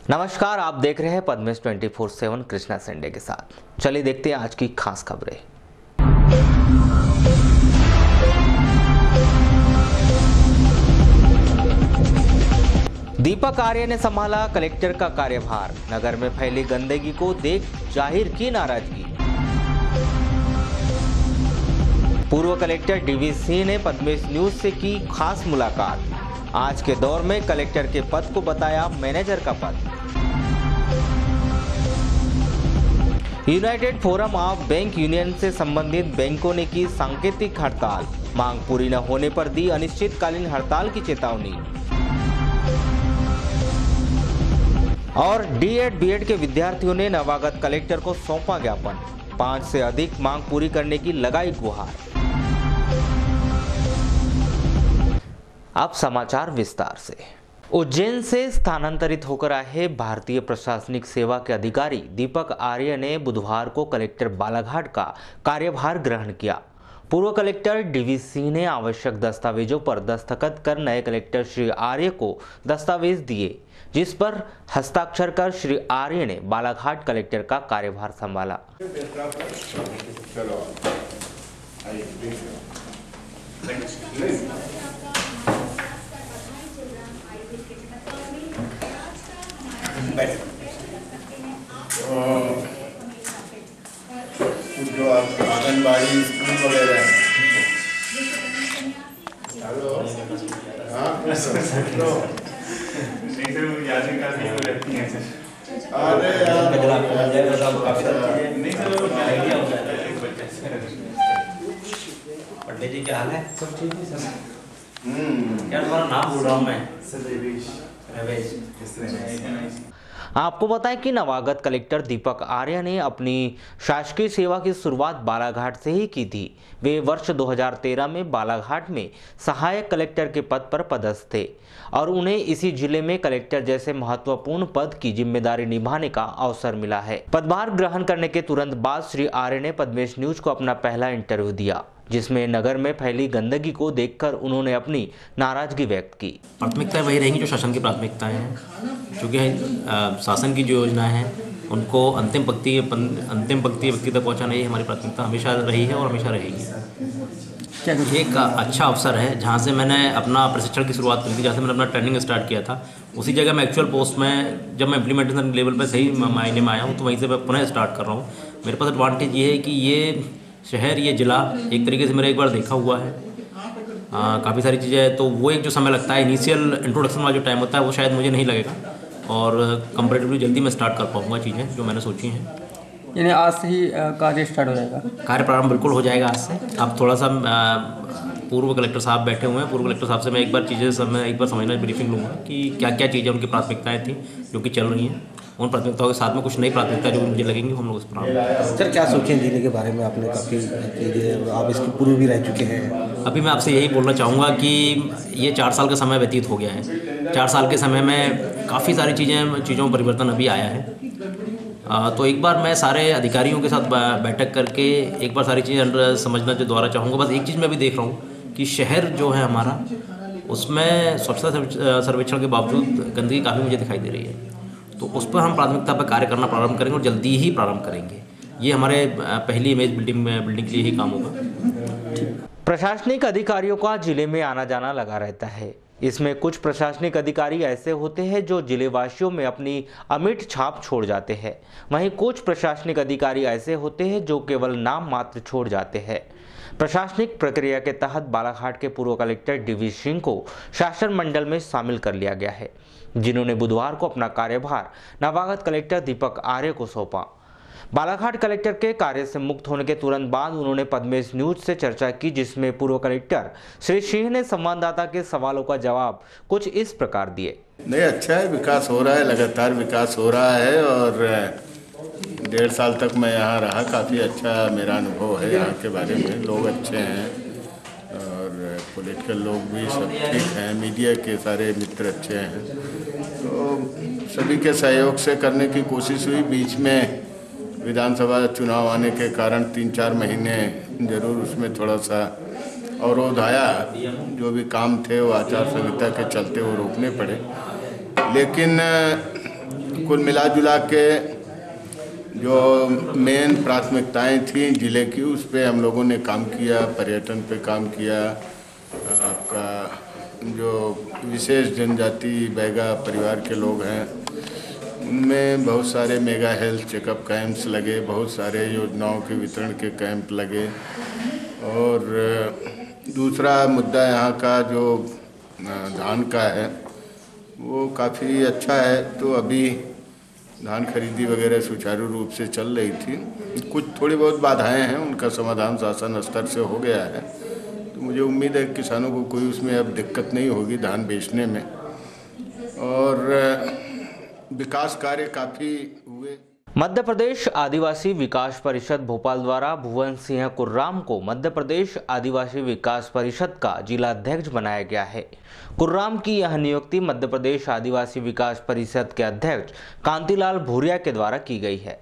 नमस्कार, आप देख रहे हैं पद्मेश 24/7 कृष्णा संडे के साथ। चलिए देखते हैं आज की खास खबरें। दीपक आर्य ने संभाला कलेक्टर का कार्यभार। नगर में फैली गंदगी को देख जाहिर की नाराजगी। पूर्व कलेक्टर डीवी सिंह ने पद्मेश न्यूज से की खास मुलाकात। आज के दौर में कलेक्टर के पद को बताया मैनेजर का पद। United forum of bank union से संबंधित बैंकों ने की सांकेतिक हड़ताल। मांग पूरी न होने पर दी अनिश्चितकालीन हड़ताल की चेतावनी। और डीएड बीएड के विद्यार्थियों ने नवागत कलेक्टर को सौंपा ज्ञापन। 5 से अधिक मांग पूरी करने की लगाई गुहार। अब समाचार विस्तार से। उज्जैन से स्थानांतरित होकर आए भारतीय प्रशासनिक सेवा के अधिकारी दीपक आर्य ने बुधवार को कलेक्टर बालाघाट का कार्यभार ग्रहण किया। पूर्व कलेक्टर डीवी सिंह ने आवश्यक दस्तावेजों पर दस्तखत कर नए कलेक्टर श्री आर्य को दस्तावेज दिए, जिस पर हस्ताक्षर कर श्री आर्य ने बालाघाट कलेक्टर का कार्यभार संभाला। जो आंगनबाड़ी स्कूल वगैरह है, हेलो, हाँ अरे पंडित जी क्या हाल है? सब ठीक है सर। क्या तुम्हारा नाम बोल रहा हूँ मैं? रवेश। आपको बताएं कि नवागत कलेक्टर दीपक आर्य ने अपनी शासकीय सेवा की शुरुआत बालाघाट से ही की थी। वे वर्ष 2013 में बालाघाट में सहायक कलेक्टर के पद पर पदस्थ थे और उन्हें इसी जिले में कलेक्टर जैसे महत्वपूर्ण पद की जिम्मेदारी निभाने का अवसर मिला है। पदभार ग्रहण करने के तुरंत बाद श्री आर्य ने पद्मेश न्यूज को अपना पहला इंटरव्यू दिया, जिसमें नगर में फैली गंदगी को देखकर उन्होंने अपनी नाराजगी व्यक्त की। प्राथमिकताएं वही रहेंगी जो शासन की प्राथमिकताएं हैं, क्योंकि शासन की जो योजनाएं हैं उनको अंतिम पंक्ति व्यक्ति तक पहुंचाना ये हमारी प्राथमिकता हमेशा रही है और हमेशा रहेगी। एक अच्छा अवसर है जहां से मैंने अपना प्रशिक्षण की शुरुआत की थी, जहाँ से मैंने अपना ट्रेनिंग स्टार्ट किया था। उसी जगह मैं एक्चुअल पोस्ट में जब मैं इम्प्लीमेंटेशन लेवल पर सही मायने में आया हूँ, तो वहीं से मैं पुनः स्टार्ट कर रहा हूँ। मेरे पास एडवांटेज ये है कि ये शहर, ये ज़िला एक तरीके से मेरा एक बार देखा हुआ है। काफ़ी सारी चीज़ें, तो वो एक जो समय लगता है इनिशियल इंट्रोडक्शन वाला जो टाइम होता है, वो शायद मुझे नहीं लगेगा और कंपैरेटिवली जल्दी मैं स्टार्ट कर पाऊँगा चीज़ें जो मैंने सोची हैं। यानी आज से ही कार्य स्टार्ट हो जाएगा? कार्य प्रारंभ बिल्कुल हो जाएगा आज से। अब थोड़ा सा पूर्व कलेक्टर साहब बैठे हुए हैं, पूर्व कलेक्टर साहब से मैं एक बार समझना ब्रीफिंग लूँगा कि क्या क्या चीज़ें उनकी प्राथमिकताएँ थी जो कि चल रही हैं। उन प्राथमिकताओं के साथ में कुछ नई प्राथमिकता जो मुझे लगेंगी हम लोग उस पर। सर क्या सोचें जिले के बारे में? आपने काफ़ी चीज़ें, आप इसके पूर्व भी रह चुके हैं। अभी मैं आपसे यही बोलना चाहूँगा कि ये 4 साल का समय व्यतीत हो गया है। 4 साल के समय में काफ़ी सारी चीज़ों में परिवर्तन अभी आया है। तो एक बार मैं सारे अधिकारियों के साथ बैठक करके एक बार सारी चीज़ें समझना जो दोबारा चाहूँगा। बस एक चीज़ मैं भी देख रहा हूँ कि शहर जो है हमारा, उसमें स्वच्छता सर्वेक्षण के बावजूद गंदगी काफ़ी मुझे दिखाई दे रही है। तो उस पर हम प्राथमिकता पर कार्य करना प्रारंभ करेंगे और जल्दी ही प्रारंभ करेंगे। ये हमारे पहली इमेज बिल्डिंग के लिए ही काम होगा। प्रशासनिक अधिकारियों का जिले में आना जाना लगा रहता है। इसमें कुछ प्रशासनिक अधिकारी ऐसे होते हैं जो जिलेवासियों में अपनी अमिट छाप छोड़ जाते हैं। वहीं कुछ प्रशासनिक अधिकारी ऐसे होते हैं जो केवल नाम मात्र छोड़ जाते हैं। प्रशासनिक प्रक्रिया के तहत बालाघाट के पूर्व कलेक्टर डीवी सिंह को शासन मंडल में शामिल कर लिया गया है, जिन्होंने बुधवार को अपना कार्यभार नवागत कलेक्टर दीपक आर्य को सौंपा। बालाघाट कलेक्टर के कार्य से मुक्त होने के तुरंत बाद उन्होंने पद्मेश न्यूज से चर्चा की, जिसमें पूर्व कलेक्टर श्री सिंह ने संवाददाता के सवालों का जवाब कुछ इस प्रकार दिए। नहीं, अच्छा है, विकास हो रहा है, लगातार विकास हो रहा है और 1.5 साल तक मैं यहाँ रहा। काफ़ी अच्छा मेरा अनुभव है यहाँ के बारे में। लोग अच्छे हैं और पॉलिटिकल लोग भी सब ठीक हैं, मीडिया के सारे मित्र अच्छे हैं, तो सभी के सहयोग से करने की कोशिश हुई। बीच में विधानसभा चुनाव आने के कारण 3-4 महीने जरूर उसमें थोड़ा सा अवरोध आया। जो भी काम थे वो आचार संहिता के चलते वो रोकने पड़े, लेकिन कुल मिला जुला के जो मेन प्राथमिकताएं थी जिले की, उस पे हम लोगों ने काम किया। पर्यटन पे काम किया, आपका जो विशेष जनजाति बैगा परिवार के लोग हैं उनमें बहुत सारे मेगा हेल्थ चेकअप कैंप्स लगे, बहुत सारे योजनाओं के वितरण के कैंप लगे। और दूसरा मुद्दा यहाँ का जो धान का है वो काफ़ी अच्छा है, तो अभी धान खरीदी वगैरह सुचारू रूप से चल रही थी। कुछ थोड़ी बहुत बाधाएं हैं, उनका समाधान शासन स्तर से हो गया है, तो मुझे उम्मीद है कि किसानों को कोई उसमें अब दिक्कत नहीं होगी धान बेचने में। और विकास कार्य काफ़ी हुए। मध्य प्रदेश आदिवासी विकास परिषद भोपाल द्वारा भुवन सिंह कुर्राम को मध्य प्रदेश आदिवासी विकास परिषद का जिला अध्यक्ष बनाया गया है। कुर्राम की यह नियुक्ति मध्य प्रदेश आदिवासी विकास परिषद के अध्यक्ष कांतिलाल भूरिया के द्वारा की गई है,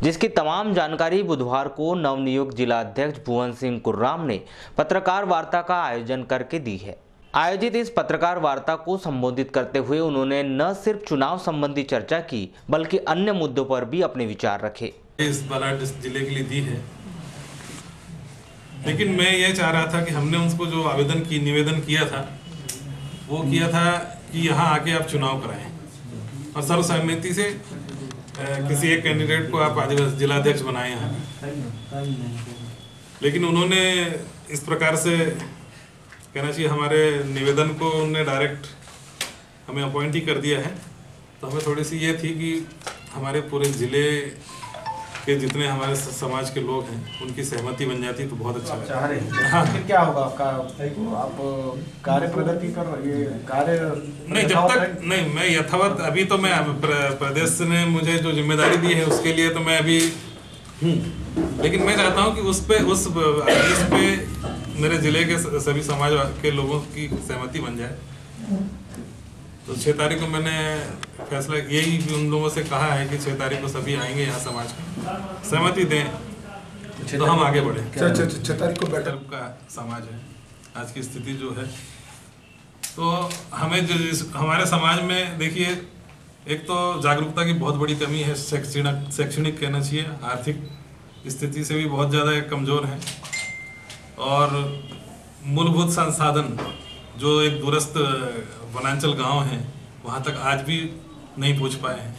जिसकी तमाम जानकारी बुधवार को नवनियुक्त जिला अध्यक्ष भुवन सिंह कुर्राम ने पत्रकार वार्ता का आयोजन करके दी है। आयोजित इस पत्रकार वार्ता को संबोधित करते हुए उन्होंने न सिर्फ चुनाव संबंधी चर्चा की बल्कि अन्य मुद्दों पर भी अपने विचार रखे। इस बालाघाट जिले के लिए दी है, लेकिन मैं ये चाह रहा था कि हमने उसको जो निवेदन किया था वो किया था कि यहाँ आके आप चुनाव कराएं और सर्वसम्मति से किसी एक कैंडिडेट को आप आदिवासी जिलाध्यक्ष बनाए यहाँ। लेकिन उन्होंने इस प्रकार से कहना चाहिए हमारे निवेदन को उन्होंने डायरेक्ट हमें अपॉइंट ही कर दिया है। तो हमें थोड़ी सी ये थी कि हमारे पूरे ज़िले के जितने हमारे समाज के लोग हैं उनकी सहमति बन जाती तो बहुत अच्छा चाह रहे हैं। हाँ। फिर क्या होगा आपका, आप कार्य प्रगति कर रहे कार्य नहीं, जब तक नहीं मैं यथावत अभी तो मैं प्रदेश ने मुझे जो जिम्मेदारी दी है उसके लिए तो मैं अभी हूँ, लेकिन मैं चाहता हूँ कि उस पे मेरे जिले के सभी समाज के लोगों की सहमति बन जाए। तो 6 तारीख को मैंने फैसला यही उन लोगों से कहा है कि 6 तारीख को सभी आएंगे यहाँ समाज को सहमति दें तो हम आगे बढ़े। 6 तारीख को बैठक का समाज है आज की स्थिति जो है, तो हमें हमारे समाज में देखिए एक तो जागरूकता की बहुत बड़ी कमी है, शैक्षणिक कहना चाहिए, आर्थिक स्थिति से भी बहुत ज़्यादा कमज़ोर हैं और मूलभूत संसाधन जो एक दूरस्थ वनांचल गांव हैं वहां तक आज भी नहीं पहुंच पाए हैं।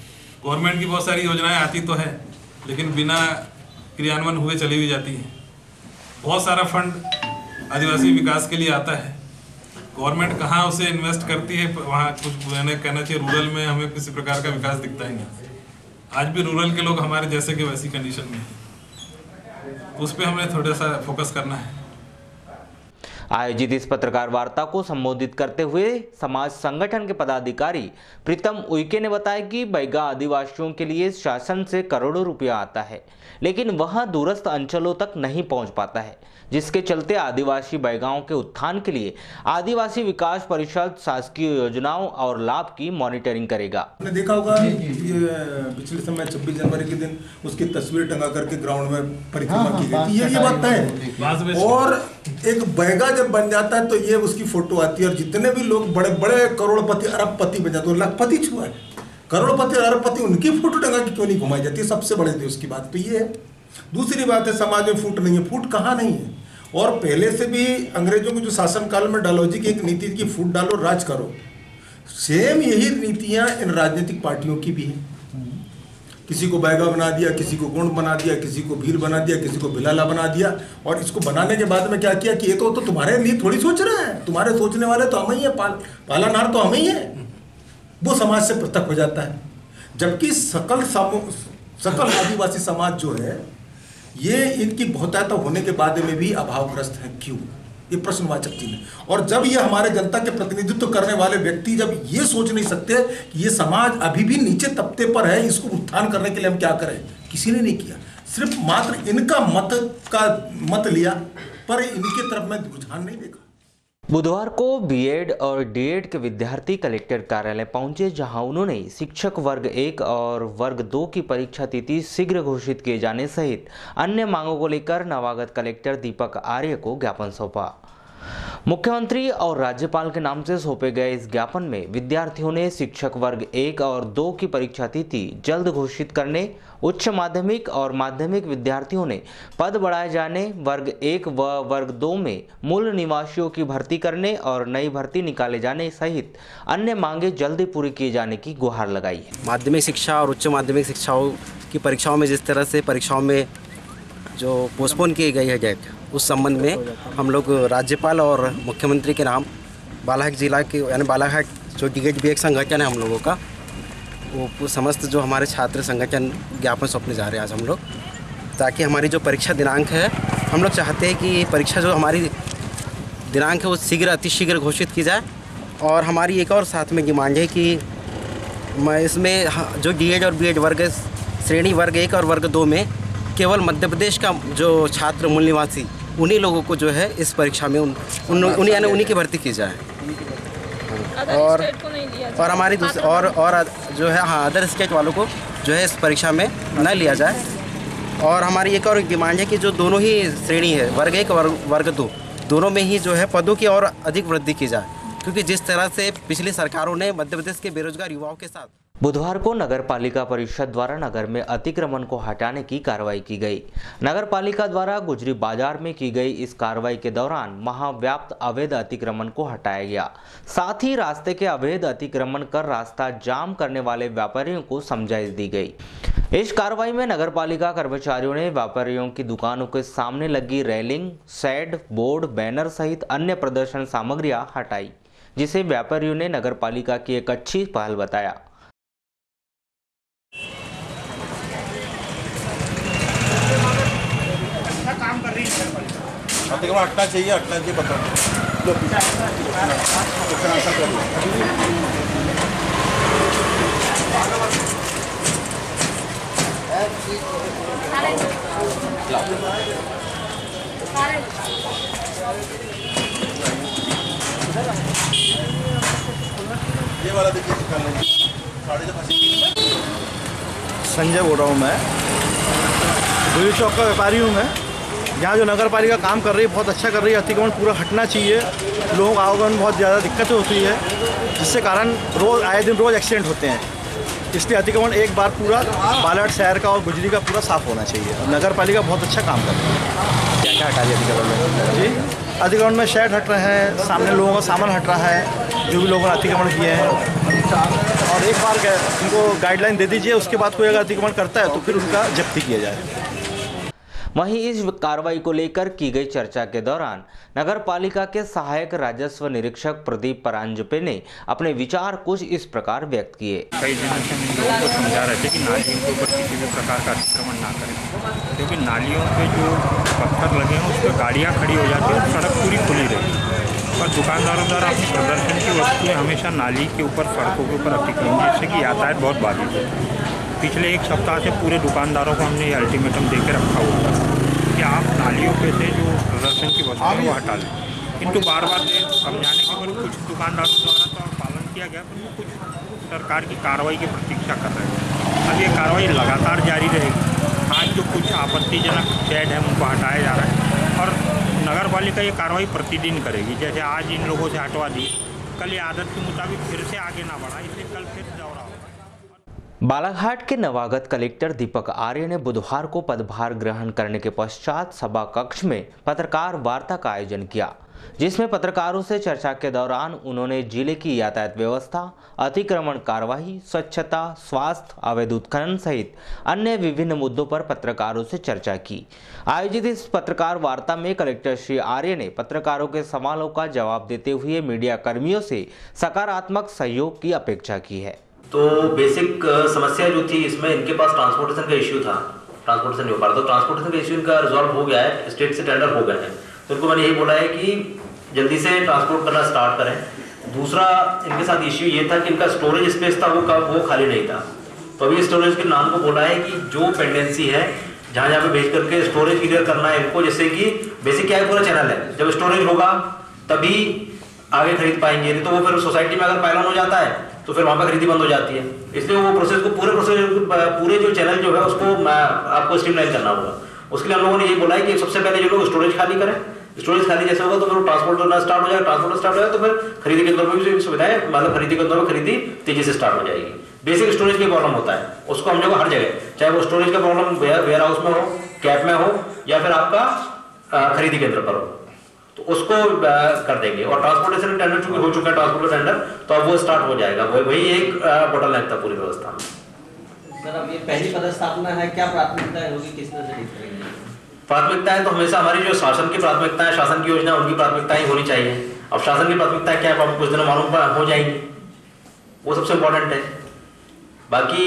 गवर्नमेंट की बहुत सारी योजनाएं आती तो है लेकिन बिना क्रियान्वयन हुए चली भी जाती हैं। बहुत सारा फंड आदिवासी विकास के लिए आता है, गवर्नमेंट कहाँ उसे इन्वेस्ट करती है वहाँ कुछ मैंने कहना चाहिए रूरल में हमें किसी प्रकार का विकास दिखता ही नहीं। आज भी रूरल के लोग हमारे जैसे कि वैसी कंडीशन में हैं, उस पर हमें थोड़ा सा फोकस करना है। आयोजित इस पत्रकार वार्ता को संबोधित करते हुए समाज संगठन के पदाधिकारी प्रीतम उइके ने बताया कि बैगा आदिवासियों के लिए शासन से करोड़ों रुपया आता है, लेकिन वह दूरस्थ अंचलों तक नहीं पहुंच पाता है, जिसके चलते आदिवासी बैगाओं के उत्थान के लिए आदिवासी विकास परिषद शासकीय योजनाओं और लाभ की मॉनिटरिंग करेगा। आपने देखा होगा ये पिछले समय 26 जनवरी के दिन उसकी तस्वीर टंगा करके ग्राउंड में परिक्रमा की गई थी, ये बात है। और एक बैगा जब बन जाता है तो ये उसकी फोटो आती है और जितने भी लोग बड़े बड़े करोड़पति अरबपति बन जाते हैं, लखपति छुआ है, करोड़पति और अरबपति उनकी फोटो टंगा के क्यों नहीं घुमाई जाती है? सबसे बड़े देश की बात तो ये है। दूसरी बात है समाज में फूट नहीं है, फूट कहाँ नहीं है। और पहले से भी अंग्रेजों के जो शासन काल में डालौजी की एक नीति की फूट डालो राज करो, सेम यही नीतियां इन राजनीतिक पार्टियों की भी हैं। किसी को बैगा बना दिया, किसी को गोंड बना दिया, किसी को भील बना दिया, किसी को भिलाला बना दिया। और इसको बनाने के बाद में क्या किया कि ये तो तुम्हारे लिए थोड़ी सोच रहा है, तुम्हारे सोचने वाले तो हम ही है, पालानार तो हम ही है। वो समाज से पृथक हो जाता है। जबकि सकल आदिवासी समाज जो है ये इनकी बहुतायता होने के बाद में भी अभावग्रस्त है। क्यों? ये प्रश्नवाचक चिन्ह है। और जब ये हमारे जनता के प्रतिनिधित्व करने वाले व्यक्ति जब ये सोच नहीं सकते कि ये समाज अभी भी नीचे तबके पर है, इसको उत्थान करने के लिए हम क्या करें, किसी ने नहीं किया। सिर्फ मात्र इनका मत लिया पर इनकी तरफ में रुझान नहीं देखा। बुधवार को बीएड और डीएड के विद्यार्थी कलेक्टर कार्यालय पहुंचे, जहां उन्होंने शिक्षक वर्ग 1 और वर्ग 2 की परीक्षा तिथि शीघ्र घोषित किए जाने सहित अन्य मांगों को लेकर नवागत कलेक्टर दीपक आर्य को ज्ञापन सौंपा। मुख्यमंत्री और राज्यपाल के नाम से सौंपे गए इस ज्ञापन में विद्यार्थियों ने शिक्षक वर्ग 1 और 2 की परीक्षा तिथि जल्द घोषित करने, उच्च माध्यमिक और माध्यमिक विद्यार्थियों ने पद बढ़ाए जाने, वर्ग 1 व वर्ग 2 में मूल निवासियों की भर्ती करने और नई भर्ती निकाले जाने सहित अन्य मांगे जल्दी पूरी किए जाने की गुहार लगाई है। माध्यमिक शिक्षा और उच्च माध्यमिक शिक्षाओं की परीक्षाओं में जिस तरह से परीक्षाओं में जो पोस्टपोन की गई है डेट, उस संबंध में हम लोग राज्यपाल और मुख्यमंत्री के नाम बालाघाट जिला के यानी बालाघाट जो टिकट भी एक संगठन है हम लोगों का, वो समस्त जो हमारे छात्र संगठन ज्ञापन सौंपने जा रहे हैं आज हम लोग, ताकि हमारी जो परीक्षा दिनांक है, हम लोग चाहते हैं कि परीक्षा जो हमारी दिनांक है वो शीघ्र अतिशीघ्र घोषित की जाए। और हमारी एक और साथ में डिमांड है कि मैं इसमें जो DED और BEd वर्ग श्रेणी वर्ग 1 और वर्ग 2 में केवल मध्य प्रदेश का जो छात्र मूल निवासी उन्हीं लोगों को जो है इस परीक्षा में उन्हीं की भर्ती की जाए और हमारी और जो है अदर स्टेट वालों को जो है इस परीक्षा में न लिया जाए। और हमारी एक और डिमांड है कि जो दोनों ही श्रेणी है वर्ग 1 और वर्ग 2 दोनों में ही जो है पदों की और अधिक वृद्धि की जाए, क्योंकि जिस तरह से पिछली सरकारों ने मध्य प्रदेश के बेरोजगार युवाओं के साथ बुधवार को नगर पालिका परिषद द्वारा नगर में अतिक्रमण को हटाने की कार्रवाई की गई। नगर पालिका द्वारा गुजरी बाजार में की गई इस कार्रवाई के दौरान महाव्याप्त अवैध अतिक्रमण को हटाया गया। साथ ही रास्ते के अवैध अतिक्रमण कर रास्ता जाम करने वाले व्यापारियों को समझाइश दी गई। इस कार्रवाई में नगर पालिका कर्मचारियों ने व्यापारियों की दुकानों के सामने लगी रेलिंग, शेड, बोर्ड, बैनर सहित अन्य प्रदर्शन सामग्रियां हटाई, जिसे व्यापारियों ने नगर पालिका की एक अच्छी पहल बताया। काम कर रही है हटना चाहिए बता ये वाला देखिए संजय बोल रहा हूँ मैं, गुरु चौक का व्यापारी हूँ मैं। यहाँ जो नगर पालिका काम कर रही है बहुत अच्छा कर रही है। अतिक्रमण पूरा हटना चाहिए। लोगों का आवागमन बहुत ज़्यादा दिक्कत होती है, जिससे कारण आए दिन रोज़ एक्सीडेंट होते हैं। इसलिए अतिक्रमण एक बार पूरा बालाघाट शहर का और गुजरी का पूरा साफ़ होना चाहिए। नगर पालिका बहुत अच्छा काम कर रही है। क्या क्या हटा दिया अतिक्रमण में? जी, अतिक्रमण में शेड हट रहे हैं, सामने लोगों का सामान हट रहा है जो भी लोगों ने अतिक्रमण किए हैं। और एक बार उनको गाइडलाइन दे दीजिए, उसके बाद कोई अगर अतिक्रमण करता है तो फिर उनका जब्ती किया जाए। वहीं इस कार्रवाई को लेकर की गई चर्चा के दौरान नगर पालिका के सहायक राजस्व निरीक्षक प्रदीप परांजपे ने अपने विचार कुछ इस प्रकार व्यक्त किए। कई दिनों से हम लोगों को समझा रहे थे कि नालियों के ऊपर किसी भी प्रकार का अतिक्रमण ना करें, क्योंकि नालियों पे जो पत्थर लगे हैं उस पर गाड़ियाँ खड़ी हो जाती हैं और सड़क पूरी खुली रहती है। और दुकानदारों द्वारा अपनी प्रदर्शन की वस्तुएँ हमेशा नाली के ऊपर, सड़कों के ऊपर अतिक्रमण, जिससे कि यातायात बहुत बाधित है। पिछले एक सप्ताह से पूरे दुकानदारों को हमने ये अल्टीमेटम दे के रखा हुआ था कि आप नालियों पे से जो प्रदर्शन की वस्तुएं वो हटा लें, किंतु बार बार समझाने के बाद कुछ दुकानदारों द्वारा तो पालन किया गया, पर कुछ सरकार की कार्रवाई की प्रतीक्षा कर रहे हैं। अब ये कार्रवाई लगातार जारी रहेगी। आज जो कुछ आपत्तिजनक शेड है उनको हटाया जा रहा है और नगर पालिका ये कार्रवाई प्रतिदिन करेगी। जैसे आज इन लोगों से हटवा दी, कल ये आदत के मुताबिक फिर से आगे ना बढ़ा, इसलिए कल फिर दौरा होगा। बालाघाट के नवागत कलेक्टर दीपक आर्य ने बुधवार को पदभार ग्रहण करने के पश्चात सभा कक्ष में पत्रकार वार्ता का आयोजन किया, जिसमें पत्रकारों से चर्चा के दौरान उन्होंने जिले की यातायात व्यवस्था, अतिक्रमण कार्यवाही, स्वच्छता, स्वास्थ्य, अवैध उत्खनन सहित अन्य विभिन्न मुद्दों पर पत्रकारों से चर्चा की। आयोजित इस पत्रकार वार्ता में कलेक्टर श्री आर्य ने पत्रकारों के सवालों का जवाब देते हुए मीडिया कर्मियों से सकारात्मक सहयोग की अपेक्षा की है। तो बेसिक समस्या जो थी इसमें, इनके पास ट्रांसपोर्टेशन का इश्यू था, ट्रांसपोर्टेशन नहीं हो पा रहा, तो ट्रांसपोर्टेशन का इश्यू इनका रिजॉल्व हो गया है, स्टेट से टेंडर हो गए हैं। तो इनको मैंने यही बोला है कि जल्दी से ट्रांसपोर्ट करना स्टार्ट करें। दूसरा इनके साथ इश्यू ये था कि इनका स्टोरेज स्पेस था वो खाली नहीं था, तो अभी स्टोरेज के नाम को बोला है कि जो पेंडेंसी है जहाँ जहाँ पे भेज करके स्टोरेज क्लियर करना है इनको, जैसे कि बेसिक क्या है, पूरा चैनल है, जब स्टोरेज होगा तभी आगे खरीद पाएंगे, नहीं तो वो फिर सोसाइटी में अगर पायलन हो जाता है तो फिर वहाँ पर खरीदी बंद हो जाती है। इसलिए वो प्रोसेस को पूरे जो चैनल जो है उसको आपको स्ट्रीमलाइन करना होगा। उसके लिए हम लोगों ने ये बोला है कि सबसे पहले जो लोग स्टोरेज खाली करें, स्टोरेज खाली जैसे होगा तो फिर ट्रांसपोर्ट होना स्टार्ट हो जाएगा, ट्रांसपोर्ट स्टार्ट हो जाएगा तो फिर खरीदी केंद्रों में भी सुविधाएं, मतलब खरीदी केंद्रों में खरीदी तेजी से स्टार्ट हो जाएगी। बेसिक स्टोरेज की प्रॉब्लम होता है, उसको हम लोग हर जगह, चाहे वो स्टोरेज का प्रॉब्लम वेयर हाउस में हो, कैप में हो, या फिर आपका खरीदी केंद्र पर हो, तो उसको कर देंगे। और ट्रांसपोर्टेशन टेंडर चूंकि हो चुका है, ट्रांसपोर्ट टेंडर, तो अब वो स्टार्ट हो जाएगा। वही एक बोटलनेक था पूरी व्यवस्था में। सर, अब ये पहली पदस्थापना है, क्या प्राथमिकताएं होगी, किस तरह से डील करेंगे? प्राथमिकताएं तो हमेशा हमारी जो शासन की प्राथमिकताएं, शासन की योजना, उनकी प्राथमिकताएं होनी चाहिए। अब शासन की प्राथमिकताएं क्या है आपको कुछ दिनों मालूम हो जाएंगी, वो सबसे इम्पोर्टेंट है। बाकी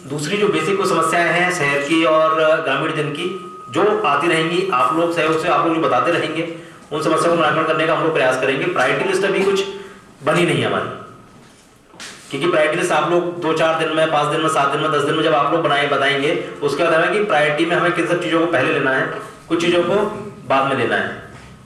दूसरी जो बेसिक समस्याएं हैं शहर की और ग्रामीण जन की, जो आती रहेंगी, आप लोग सहयोग से आप लोग जो बताते रहेंगे, उन समस्याओं को निराकरण करने का हम लोग प्रयास करेंगे। प्रायोरिटी लिस्ट अभी कुछ बनी नहीं है हमारी, क्योंकि प्रायोरिटी लिस्ट आप लोग 2-4 दिन में, 5 दिन में, 7 दिन में, 10 दिन में जब आप लोग बताएंगे, उसके बाद हमें कि प्रायोरिटी में हमें किन सब चीज़ों को पहले लेना है, कुछ चीज़ों को बाद में लेना है।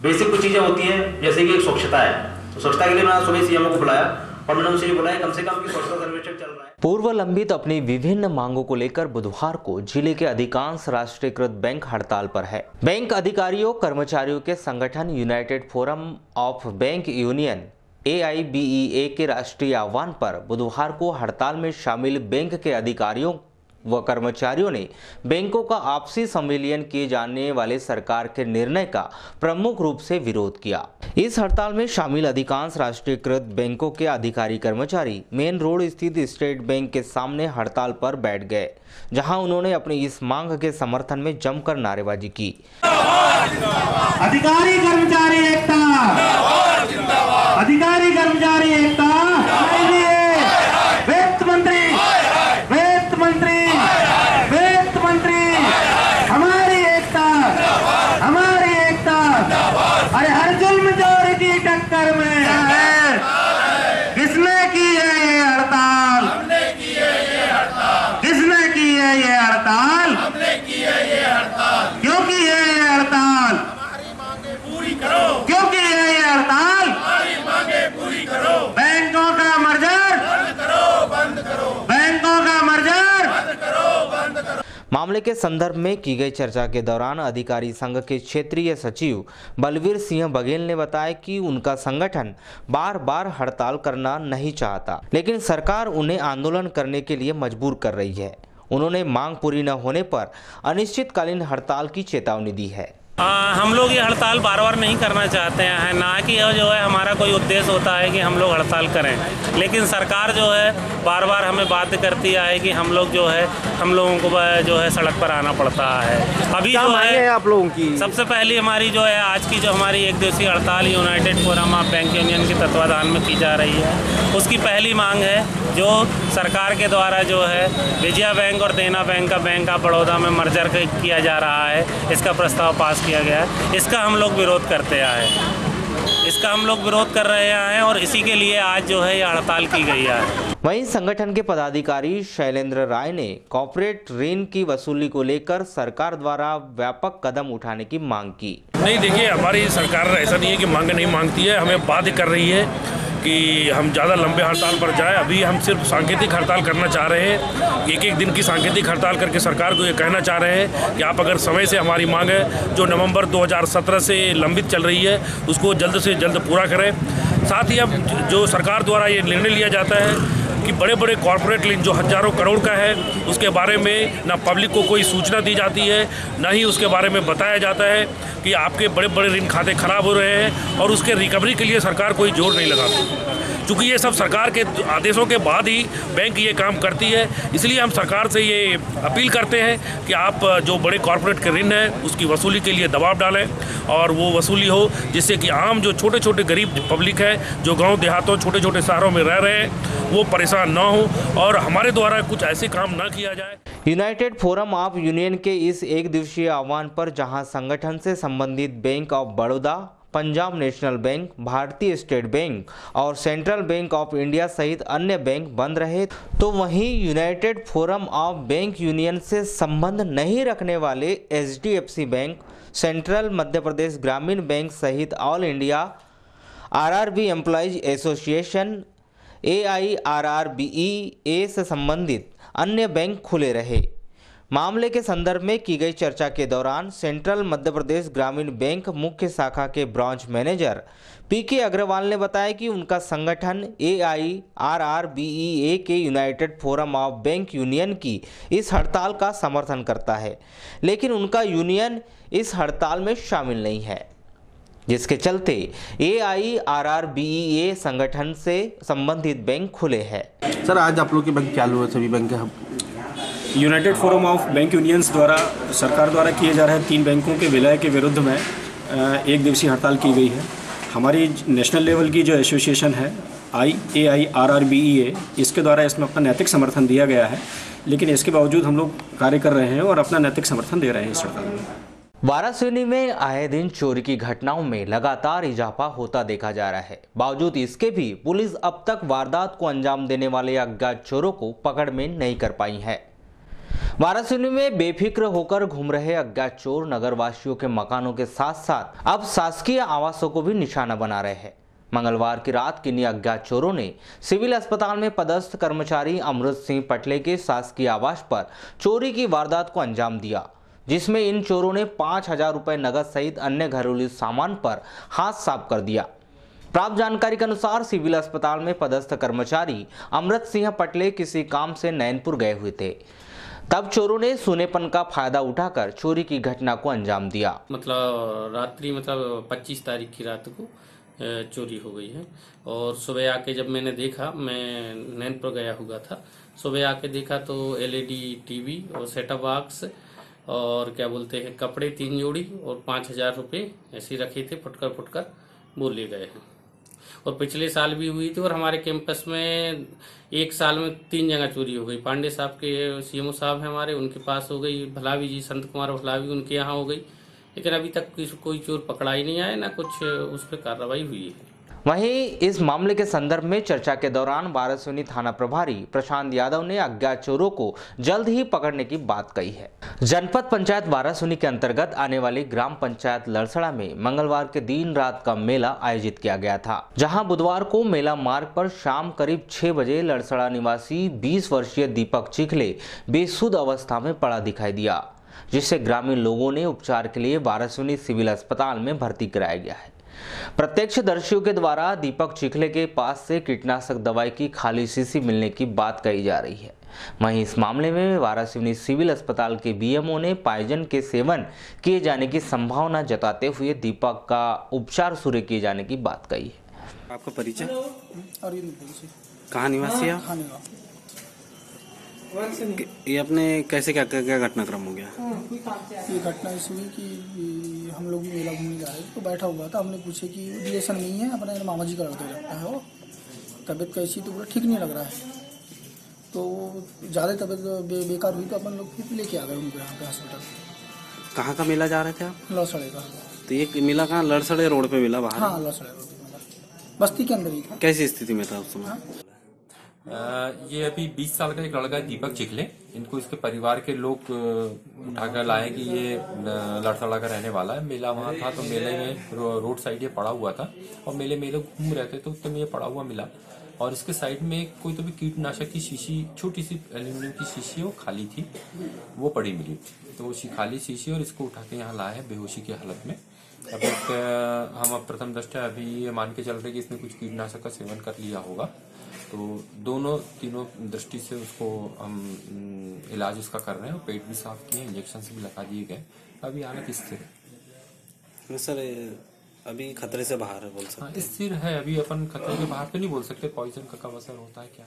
बेसिक कुछ चीज़ें होती हैं, जैसे कि स्वच्छता है, तो स्वच्छता के लिए मैंने सुबह सीएमओ को बुलाया और मैंने उनसे ये बोला कम से कम कि स्वच्छता सर्वेक्षण चल रहा है। पूर्व लंबित अपनी विभिन्न मांगों को लेकर बुधवार को जिले के अधिकांश राष्ट्रीयकृत बैंक हड़ताल पर है। बैंक अधिकारियों कर्मचारियों के संगठन United forum of bank union AIBEA के राष्ट्रीय आह्वान पर बुधवार को हड़ताल में शामिल बैंक के अधिकारियों व कर्मचारियों ने बैंकों का आपसी संविलियन किए जाने वाले सरकार के निर्णय का प्रमुख रूप से विरोध किया। इस हड़ताल में शामिल अधिकांश राष्ट्रीयकृत बैंकों के अधिकारी कर्मचारी मेन रोड स्थित स्टेट बैंक के सामने हड़ताल पर बैठ गए, जहां उन्होंने अपनी इस मांग के समर्थन में जमकर नारेबाजी की। अधिकारी कर्मचारी एकता, अधिकारी कर्मचारी एकता, वित्त मंत्री, वित्त मंत्री, वित्त मंत्री, हमारी एकता, हमारी एकता। अरे हर जुल्म चोर की टक्कर में है, किसने की है ये हड़ताल? हमने की है ये हड़ताल। किसने की है ये हड़ताल? हमने की है ये हड़ताल। क्यों की है ये हड़ताल? हमारी मांगे पूरी करो। क्यों की है ये हड़ताल? हमारी मांगे पूरी करो। बैंकों का मर्जर बंद करो, बंद करो। बैंकों का मर्जर बंद करो, बंद करो। मामले के संदर्भ में की गई चर्चा के दौरान अधिकारी संघ के क्षेत्रीय सचिव बलवीर सिंह बघेल ने बताया कि उनका संगठन बार बार हड़ताल करना नहीं चाहता, लेकिन सरकार उन्हें आंदोलन करने के लिए मजबूर कर रही है। उन्होंने मांग पूरी न होने पर अनिश्चितकालीन हड़ताल की चेतावनी दी है। हम लोग ये हड़ताल बार बार नहीं करना चाहते हैं, ना कि जो है हमारा कोई उद्देश्य होता है कि हम लोग हड़ताल करें, लेकिन सरकार जो है बार बार हमें बाध्य करती है कि हम लोग जो है, हम लोगों को जो है सड़क पर आना पड़ता है। अभी जो है आप लोगों की सबसे पहली हमारी जो है आज की जो हमारी 1 दिवसीय हड़ताल United forum of bank union के तत्वाधान में की जा रही है। उसकी पहली मांग है जो सरकार के द्वारा जो है विजया बैंक और देना बैंक का बैंक ऑफ बड़ौदा में मर्जर किया जा रहा है, इसका प्रस्ताव पास किया गया है। इसका हम लोग विरोध करते आए, इसका हम लोग विरोध कर रहे हैं और इसी के लिए आज जो है ये हड़ताल की गई है। वहीं संगठन के पदाधिकारी शैलेंद्र राय ने कॉर्पोरेट ऋण की वसूली को लेकर सरकार द्वारा व्यापक कदम उठाने की मांग की। नहीं, देखिए हमारी सरकार ऐसा नहीं है कि मांग नहीं मांगती है, हमें बाध्य कर रही है कि हम ज़्यादा लंबे हड़ताल पर जाए। अभी हम सिर्फ सांकेतिक हड़ताल करना चाह रहे हैं, 1-1 दिन की सांकेतिक हड़ताल करके सरकार को ये कहना चाह रहे हैं कि आप अगर समय से हमारी मांग है जो नवंबर 2017 से लंबित चल रही है उसको जल्द से जल्द पूरा करें। साथ ही अब जो सरकार द्वारा ये निर्णय लिया जाता है कि बड़े बड़े कॉर्पोरेट ऋण जो हज़ारों करोड़ का है उसके बारे में ना पब्लिक को कोई सूचना दी जाती है, ना ही उसके बारे में बताया जाता है कि आपके बड़े बड़े ऋण खाते खराब हो रहे हैं, और उसके रिकवरी के लिए सरकार कोई जोर नहीं लगाती। चूँकि ये सब सरकार के आदेशों के बाद ही बैंक ये काम करती है, इसलिए हम सरकार से ये अपील करते हैं कि आप जो बड़े कॉर्पोरेट के ऋण हैं उसकी वसूली के लिए दबाव डालें और वो वसूली हो जिससे कि आम जो छोटे छोटे गरीब पब्लिक है जो गांव देहातों छोटे छोटे शहरों में रह रहे हैं वो परेशान ना हो और हमारे द्वारा कुछ ऐसे काम ना किया जाए। यूनाइटेड फोरम ऑफ यूनियन के इस 1 दिवसीय आह्वान पर जहां संगठन से संबंधित bank of Baroda, Punjab national bank, भारतीय स्टेट बैंक और सेंट्रल बैंक ऑफ इंडिया सहित अन्य बैंक बंद रहे, तो वहीं United forum of bank union से संबंध नहीं रखने वाले HDFC bank, central Madhya Pradesh ग्रामीण बैंक सहित all India RRB employees association AIRRBE से संबंधित अन्य बैंक खुले रहे। मामले के संदर्भ में की गई चर्चा के दौरान सेंट्रल मध्य प्रदेश ग्रामीण बैंक मुख्य शाखा के ब्रांच मैनेजर पीके अग्रवाल ने बताया कि उनका संगठन AIRRBEA के United forum of bank union की इस हड़ताल का समर्थन करता है, लेकिन उनका यूनियन इस हड़ताल में शामिल नहीं है, जिसके चलते AIRRBEA संगठन से संबंधित बैंक खुले हैं। सर, आज आप लोग के बैंक चालू है, सभी बैंक के United forum of bank unions द्वारा सरकार द्वारा किए जा रहे 3 बैंकों के विलय के विरुद्ध में 1 दिवसीय हड़ताल की गई है। हमारी नेशनल लेवल की जो एसोसिएशन है AIRRBEA, इसके द्वारा इसमें अपना नैतिक समर्थन दिया गया है, लेकिन इसके बावजूद हम लोग कार्य कर रहे हैं और अपना नैतिक समर्थन दे रहे हैं इस हड़ताल में। वाराणसी में आए दिन चोरी की घटनाओं में लगातार इजाफा होता देखा जा रहा है। बावजूद इसके भी पुलिस अब तक वारदात को अंजाम देने वाले अज्ञात चोरों को पकड़ में नहीं कर पाई है। वाराणसी में बेफिक्र होकर घूम रहे अज्ञात चोर नगरवासियों के मकानों के साथ साथ अब शासकीय आवासों को भी निशाना बना रहे हैं। मंगलवार की रात किन्हीं अज्ञात चोरों ने सिविल अस्पताल में पदस्थ कर्मचारी अमृत सिंह पटले के शासकीय आवास पर चोरी की वारदात को अंजाम दिया, जिसमें इन चोरों ने 5,000 रुपए नगद सहित अन्य घरेलू सामान पर हाथ साफ कर दिया। प्राप्त जानकारी के अनुसार सिविल अस्पताल में पदस्थ कर्मचारी अमृत सिंह पटले किसी काम से नैनपुर गए हुए थे, तब चोरों ने सूनेपन का फायदा उठाकर चोरी की घटना को अंजाम दिया। रात्रि 25 तारीख की रात को चोरी हो गई है और सुबह आके जब मैंने देखा, मैं नैनपुर गया हुआ था, सुबह आके देखा तो LED टीवी और सेटअप बॉक्स और क्या बोलते हैं कपड़े 3 जोड़ी और 5,000 रुपये ऐसे रखे थे, फुटकर वो ले गए हैं। और पिछले साल भी हुई थी और हमारे कैंपस में 1 साल में 3 जगह चोरी हो गई। पांडे साहब के CMO साहब हैं हमारे, उनके पास हो गई, भलावी जी संत कुमार भलावी उनके यहाँ हो गई, लेकिन अभी तक कोई चोर पकड़ा ही नहीं आया, ना कुछ उस पर कार्रवाई हुई है। वहीं इस मामले के संदर्भ में चर्चा के दौरान वाराणसी थाना प्रभारी प्रशांत यादव ने अज्ञात चोरों को जल्द ही पकड़ने की बात कही है। जनपद पंचायत वाराणसी के अंतर्गत आने वाली ग्राम पंचायत लड़सड़ा में मंगलवार के दिन रात का मेला आयोजित किया गया था, जहां बुधवार को मेला मार्ग पर शाम करीब 6 बजे लड़सड़ा निवासी 20 वर्षीय दीपक चिखले बेसुध अवस्था में पड़ा दिखाई दिया, जिससे ग्रामीण लोगों ने उपचार के लिए वाराणसी सिविल अस्पताल में भर्ती कराया गया है। प्रत्यक्षदर्शियों के द्वारा दीपक चिखले के पास से कीटनाशक दवाई की खाली शीशी मिलने की बात कही जा रही है। वहीं इस मामले में वाराणसी सिविल अस्पताल के BMO ने पाइजन के सेवन किए जाने की संभावना जताते हुए दीपक का उपचार शुरू किए जाने की बात कही है। आपका परिचय? कहाँ निवासी है? ये अपने कैसे क्या घटनाक्रम हो गया? ये घटना ऐसी हुई कि हम लोग भी मेला घूमने जा रहे थे, तो बैठा हुआ था, हमने पूछे कि रिलेशन नहीं है, अपने मामा जी का लड़का लगता है, वो तबीयत कैसी, तो बोला ठीक नहीं लग रहा है, तो ज़्यादा तबीयत बेकार हुई तो अपन लोग फिर लेके आ गए उनको यहाँ पे हॉस्पिटल। कहाँ का मेला जा रहे थे आप? लड़सड़े का। तो ये मेला कहाँ? लड़सड़े रोड पे मिला बाहर? हाँ, लड़सड़े रोड पे मिला, बस्ती के अंदर ही था। कैसी स्थिति में था उस समय? ये अभी 20 साल का एक लड़का है दीपक चिखले, इनको इसके परिवार के लोग उठाकर लाए कि ये लड़सड़ा का रहने वाला है। मेला वहाँ था तो मेले में रोड साइड ये पड़ा हुआ था और मेले में लोग घूम रहे थे तो उतने में ये पड़ा हुआ मिला और इसके साइड में कोई तो भी कीटनाशक की शीशी, छोटी सी एल्यूमिनियम की शीशी वो खाली थी, वो पड़ी मिली। तो वो खाली शीशी और इसको उठा के यहाँ लाया है बेहोशी की हालत में। अब हम अब प्रथम दृष्टया अभी ये मान के चल रहे कि इसने कुछ कीटनाशक का सेवन कर लिया होगा, तो तीनों दृष्टि से उसको हम इलाज उसका कर रहे हैं और पेट भी साफ किए, इंजेक्शन से भी लगा दिए गए। अभी हालत स्थिर है। सर अभी खतरे से बाहर है बोल सकते? हाँ, स्थिर है, अभी अपन खतरे के बाहर तो नहीं बोल सकते, पॉइजन का कब असर होता है क्या।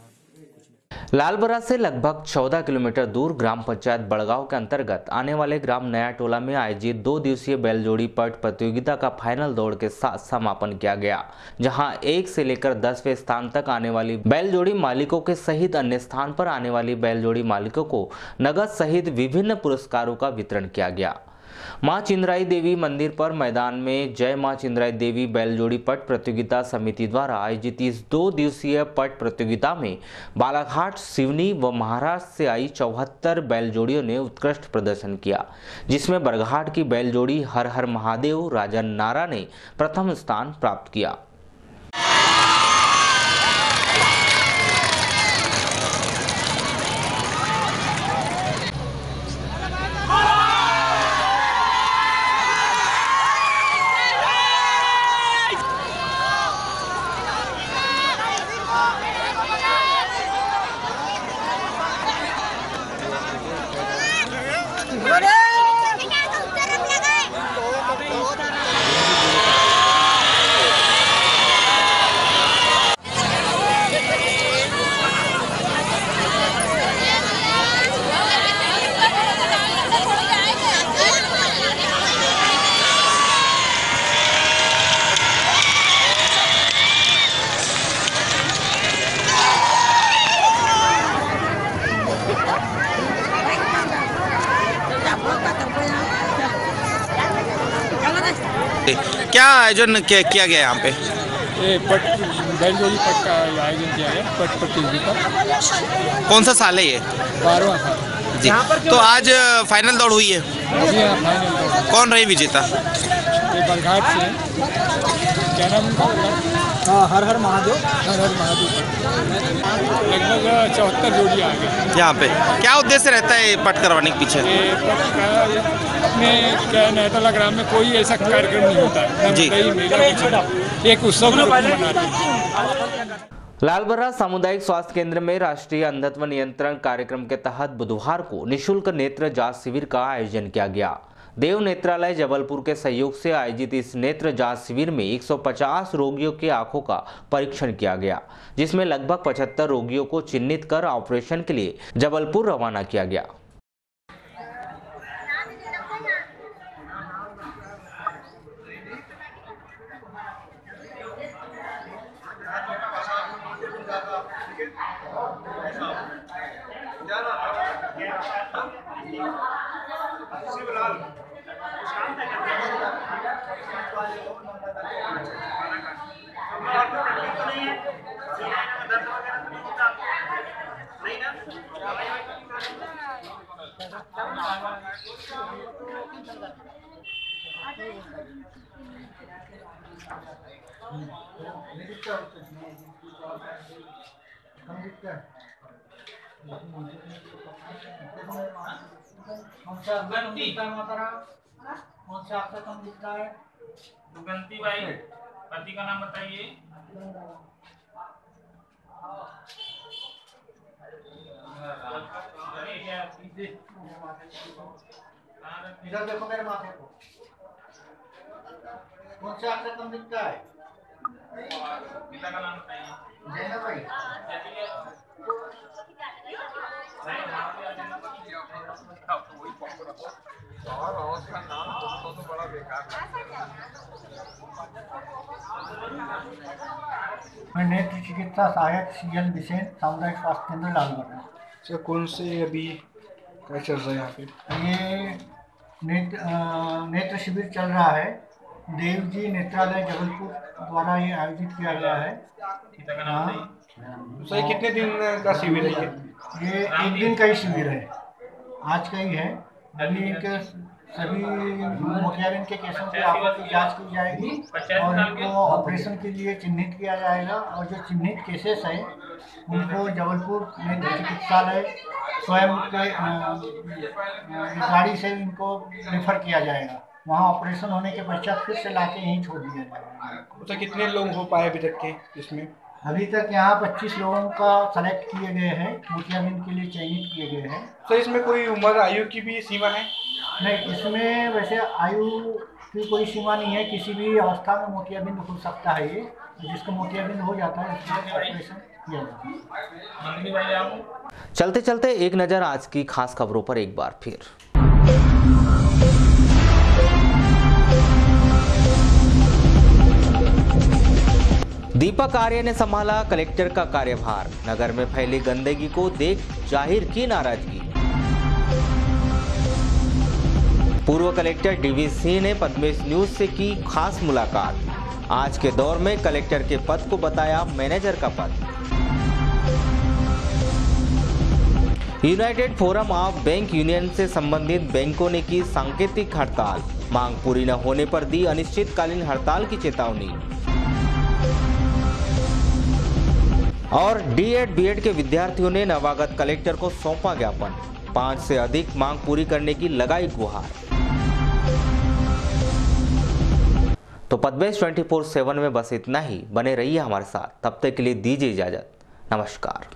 लालबरा से लगभग 14 किलोमीटर दूर ग्राम पंचायत बड़गांव के अंतर्गत आने वाले ग्राम नया टोला में आयोजित 2 दिवसीय बैलजोड़ी पट प्रतियोगिता का फाइनल दौड़ के साथ समापन किया गया, जहां 1 से लेकर 10वें स्थान तक आने वाली बैलजोड़ी मालिकों के सहित अन्य स्थान पर आने वाली बैलजोड़ी मालिकों को नगद सहित विभिन्न पुरस्कारों का वितरण किया गया। मां चिंद्राई देवी मंदिर पर मैदान में जय मां चिंद्राई देवी बैलजोड़ी पट प्रतियोगिता समिति द्वारा आयोजित इस 2 दिवसीय पट प्रतियोगिता में बालाघाट, सिवनी व महाराष्ट्र से आई 74 बैलजोड़ियों ने उत्कृष्ट प्रदर्शन किया, जिसमें बरघाट की बैलजोड़ी हर हर महादेव राजन नारा ने प्रथम स्थान प्राप्त किया। क्या आयोजन किया गया यहाँ पे? ये बैलजोरी पट का आयोजन किया गया, पट प्रतियोगिता। कौन सा साल है ये? 12वां साल जी। तो आज फाइनल दौड़ हुई है? जी हाँ, फाइनल दौड़। कौन रही विजेता? ये बरघाट से, क्या नाम उनका? हाँ, हर हर महादेव। हर हर महादेव। लगभग 74 जोड़ी आ गए यहाँ पे। क्या उद्देश्य रहता है पट करवाने के पीछे? अपने क्या नेहतला ग्राम में कोई ऐसा कार्यक्रम नहीं होता है जी। एक उत्सव मनाते हैं। लालबर्रा सामुदायिक स्वास्थ्य केंद्र में राष्ट्रीय अंधत्व नियंत्रण कार्यक्रम के तहत बुधवार को निशुल्क नेत्र जांच शिविर का आयोजन किया गया। देव नेत्रालय जबलपुर के सहयोग से आयोजित इस नेत्र जांच शिविर में 150 रोगियों के आंखों का परीक्षण किया गया, जिसमें लगभग 75 रोगियों को चिन्हित कर ऑपरेशन के लिए जबलपुर रवाना किया गया। दुगंती भाई, पति का नाम बताइए। इधर देखो मेरे माथे को, कौन सा अक्षर कम दिखता है? पिता का नाम बताइए। जैनब भाई। मैं नेत्र चिकित्सा सहायक CN बिसेन, सामुदायिक स्वास्थ्य केंद्र लालबर्रा। सर कौन से अभी क्या चल रहा है यहाँ पे? ये नेत्र शिविर चल रहा है, देवजी नेत्रालय जबलपुर द्वारा ये आयोजित किया गया है। सर कितने दिन का शिविर है ये? एक दिन का ही शिविर है, आज का ही है। अभी के सभी मोतियाबिंद के केसों की आंखों की जांच की जाएगी और इनको ऑपरेशन के लिए चिन्हित किया जाएगा, और जो चिन्हित केसेस हैं उनको जबलपुर नेत्र चिकित्सालय स्वयं के गाड़ी से इनको रेफर किया जाएगा। वहाँ ऑपरेशन होने के पश्चात फिर से लाके यहीं छोड़ दिया जाएगा। तो कितने लोग हो पाए अभी तक के इसमें? अभी तक यहाँ 25 लोगों का सेलेक्ट किए गए हैं, मोतियाबिंद के लिए चयनित किए गए हैं। सर इसमें कोई उम्र आयु की भी सीमा है? नहीं, इसमें वैसे आयु की कोई सीमा नहीं है, किसी भी अवस्था में मोतियाबिंद हो सकता है। ये जिसको मोतियाबिंद हो जाता है उसका ऑपरेशन किया जाता है। चलते चलते एक नज़र आज की खास खबरों पर एक बार फिर। दीपक आर्य ने संभाला कलेक्टर का कार्यभार, नगर में फैली गंदगी को देख जाहिर की नाराजगी। पूर्व कलेक्टर DV सिंह ने पद्मेश न्यूज से की खास मुलाकात, आज के दौर में कलेक्टर के पद को बताया मैनेजर का पद। United forum of bank union से संबंधित बैंकों ने की सांकेतिक हड़ताल, मांग पूरी न होने पर दी अनिश्चितकालीन हड़ताल की चेतावनी। और D.Ed B.Ed के विद्यार्थियों ने नवागत कलेक्टर को सौंपा ज्ञापन, 5 से अधिक मांग पूरी करने की लगाई गुहार। तो पद्मेश 24/7 में बस इतना ही। बने रहिए हमारे साथ, तब तक के लिए दीजिए इजाजत। नमस्कार।